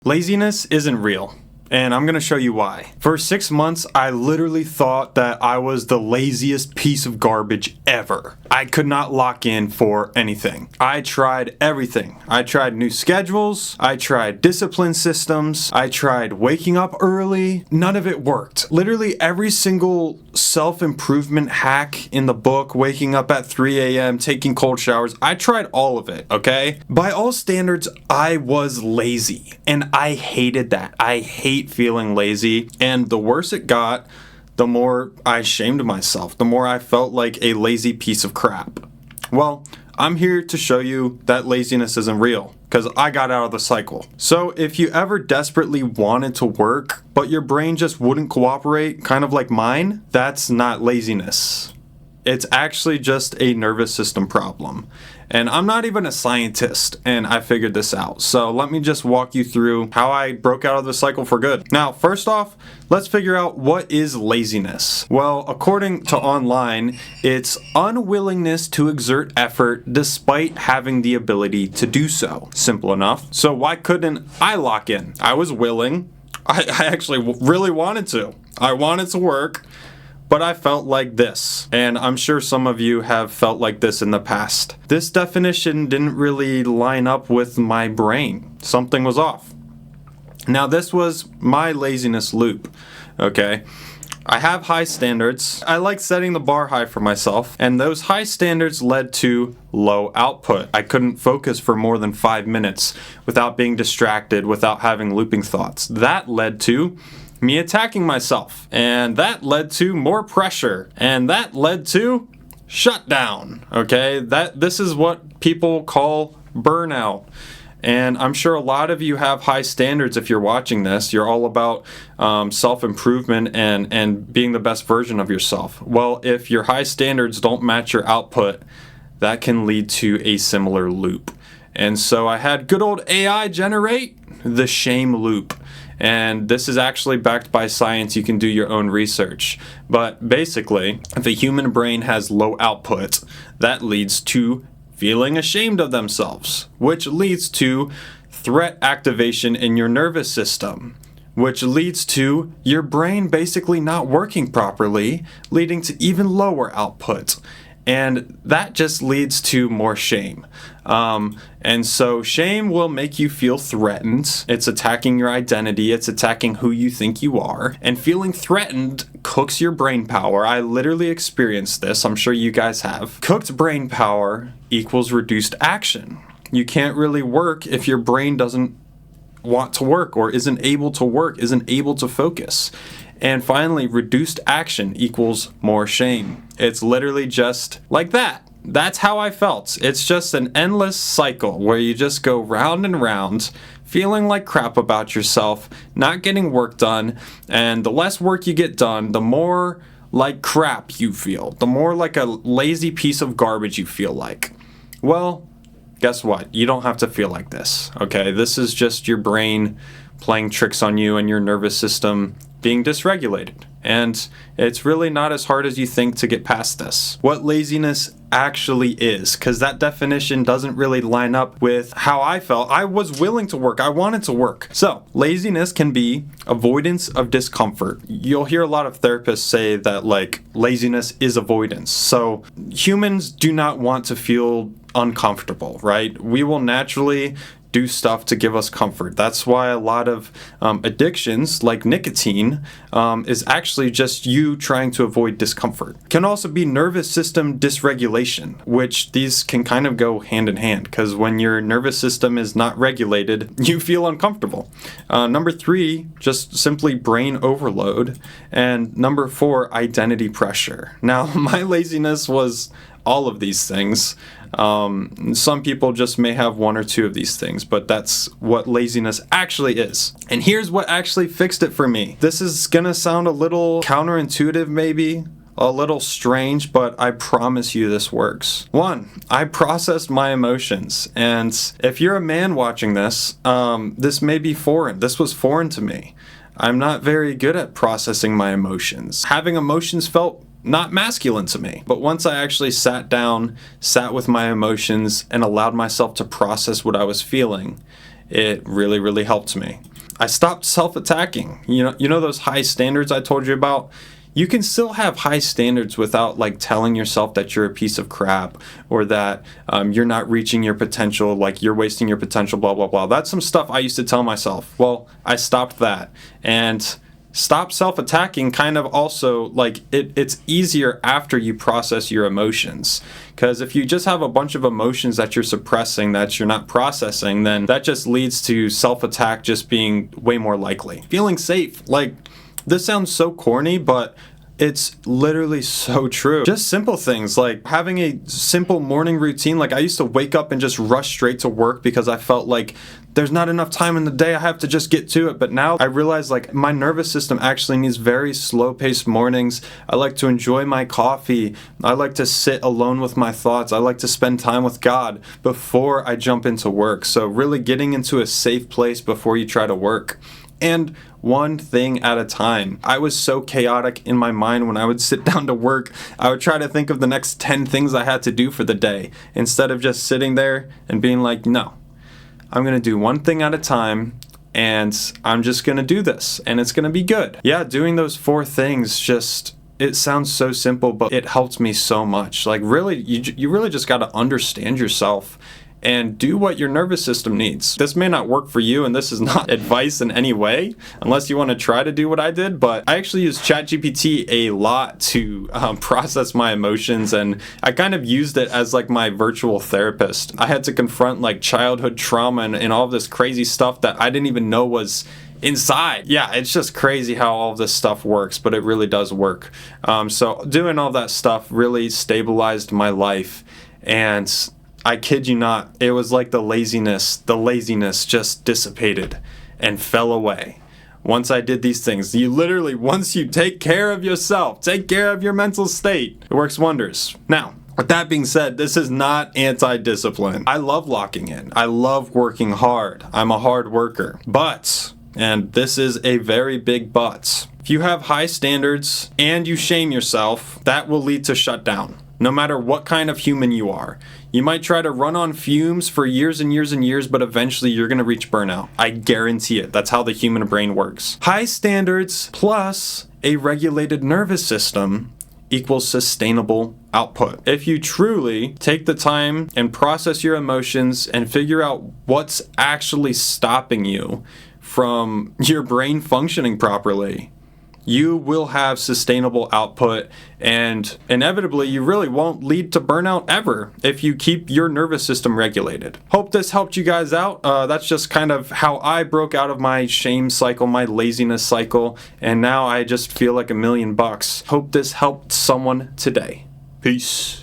Laziness isn't real, and I'm going to show you why. For 6 months, I literally thought that I was the laziest piece of garbage ever. I could not lock in for anything. I tried everything. I tried new schedules, I tried discipline systems, I tried waking up early. None of it worked. Literally every single self-improvement hack in the book, waking up at 3 a.m., taking cold showers, I tried all of it, okay? By all standards, I was lazy, and I hated that. I hate feeling lazy, and the worse it got, the more I shamed myself, the more I felt like a lazy piece of crap. Well, I'm here to show you that laziness isn't real, because I got out of the cycle. So if you ever desperately wanted to work, but your brain just wouldn't cooperate, kind of like mine, that's not laziness. It's actually just a nervous system problem. And I'm not even a scientist, and I figured this out. So let me just walk you through how I broke out of the cycle for good. Now, first off, let's figure out what is laziness. Well, according to online, it's unwillingness to exert effort despite having the ability to do so. Simple enough. So why couldn't I lock in? I was willing. I actually really wanted to. I wanted to work. But I felt like this, and I'm sure some of you have felt like this in the past. This definition didn't really line up with my brain. Something was off. Now this was my laziness loop, okay? I have high standards. I like setting the bar high for myself, and those high standards led to low output. I couldn't focus for more than 5 minutes without being distracted, without having looping thoughts. That led to me attacking myself, and that led to more pressure, and that led to shutdown. Okay, this is what people call burnout. And I'm sure a lot of you have high standards. If you're watching this, you're all about self-improvement and being the best version of yourself. Well, if your high standards don't match your output, that can lead to a similar loop. And so I had good old AI generate the shame loop. And this is actually backed by science. You can do your own research. But basically, if a human brain has low output, that leads to feeling ashamed of themselves, which leads to threat activation in your nervous system, which leads to your brain basically not working properly, leading to even lower output. And that just leads to more shame. And so shame will make you feel threatened. It's attacking your identity. It's attacking who you think you are. And feeling threatened cooks your brain power. I literally experienced this. I'm sure you guys have. Cooked brain power equals reduced action. You can't really work if your brain doesn't want to work or isn't able to work, isn't able to focus. And finally, reduced action equals more shame. It's literally just like that. That's how I felt. It's just an endless cycle where you just go round and round, feeling like crap about yourself, not getting work done, and the less work you get done, the more like crap you feel, the more like a lazy piece of garbage you feel like. Well, guess what? You don't have to feel like this, okay? This is just your brain playing tricks on you and your nervous system being dysregulated. And it's really not as hard as you think to get past this. What laziness actually is, because that definition doesn't really line up with how I felt. I was willing to work. I wanted to work. So laziness can be avoidance of discomfort. You'll hear a lot of therapists say that like laziness is avoidance. So humans do not want to feel uncomfortable, right? We will naturally do stuff to give us comfort. That's why a lot of addictions like nicotine is actually just you trying to avoid discomfort. Can also be nervous system dysregulation, which these can kind of go hand in hand because when your nervous system is not regulated, you feel uncomfortable. Number 3, just simply brain overload. And number 4, identity pressure. Now, my laziness was all of these things. Some people just may have 1 or 2 of these things, but that's what laziness actually is. And here's what actually fixed it for me. This is gonna sound a little counterintuitive maybe, a little strange, but I promise you this works. 1, I processed my emotions. And if you're a man watching this, this may be foreign. This was foreign to me. I'm not very good at processing my emotions. Having emotions felt not masculine to me. But once I actually sat down, sat with my emotions, and allowed myself to process what I was feeling, it really, really helped me. I stopped self-attacking. You know those high standards I told you about? You can still have high standards without like telling yourself that you're a piece of crap or that you're not reaching your potential, like you're wasting your potential, blah, blah, blah. That's some stuff I used to tell myself. Well, I stopped that. And stop self-attacking kind of also like it's easier after you process your emotions. Because if you just have a bunch of emotions that you're suppressing, that you're not processing, then that just leads to self-attack just being way more likely. Feeling safe, like, this sounds so corny, but it's literally so true. Just simple things like having a simple morning routine. Like I used to wake up and just rush straight to work because I felt like there's not enough time in the day. I have to just get to it. But now I realize like my nervous system actually needs very slow paced mornings. I like to enjoy my coffee. I like to sit alone with my thoughts. I like to spend time with God before I jump into work. So really getting into a safe place before you try to work. And one thing at a time. I was so chaotic in my mind when I would sit down to work. I would try to think of the next 10 things I had to do for the day instead of just sitting there and being like, no, I'm going to do one thing at a time and I'm just going to do this and it's going to be good. Yeah, doing those 4 things just, it sounds so simple, but it helped me so much. Like really, you really just got to understand yourself and do what your nervous system needs. This may not work for you, and this is not advice in any way, unless you want to try to do what I did, but I actually use ChatGPT a lot to process my emotions, and I kind of used it as like my virtual therapist. I had to confront like childhood trauma and all of this crazy stuff that I didn't even know was inside. Yeah, it's just crazy how all of this stuff works, but it really does work. So doing all that stuff really stabilized my life, and I kid you not, it was like the laziness just dissipated and fell away. Once I did these things, once you take care of yourself, take care of your mental state, it works wonders. Now, with that being said, this is not anti-discipline. I love locking in. I love working hard. I'm a hard worker. But, and this is a very big but, if you have high standards and you shame yourself, that will lead to shutdown. No matter what kind of human you are. You might try to run on fumes for years and years and years, but eventually you're going to reach burnout. I guarantee it. That's how the human brain works. High standards plus a regulated nervous system equals sustainable output. If you truly take the time and process your emotions and figure out what's actually stopping you from your brain functioning properly, you will have sustainable output, and inevitably you really won't lead to burnout ever if you keep your nervous system regulated. Hope this helped you guys out. That's just kind of how I broke out of my shame cycle, my laziness cycle, and now I just feel like $1,000,000. Hope this helped someone today. Peace.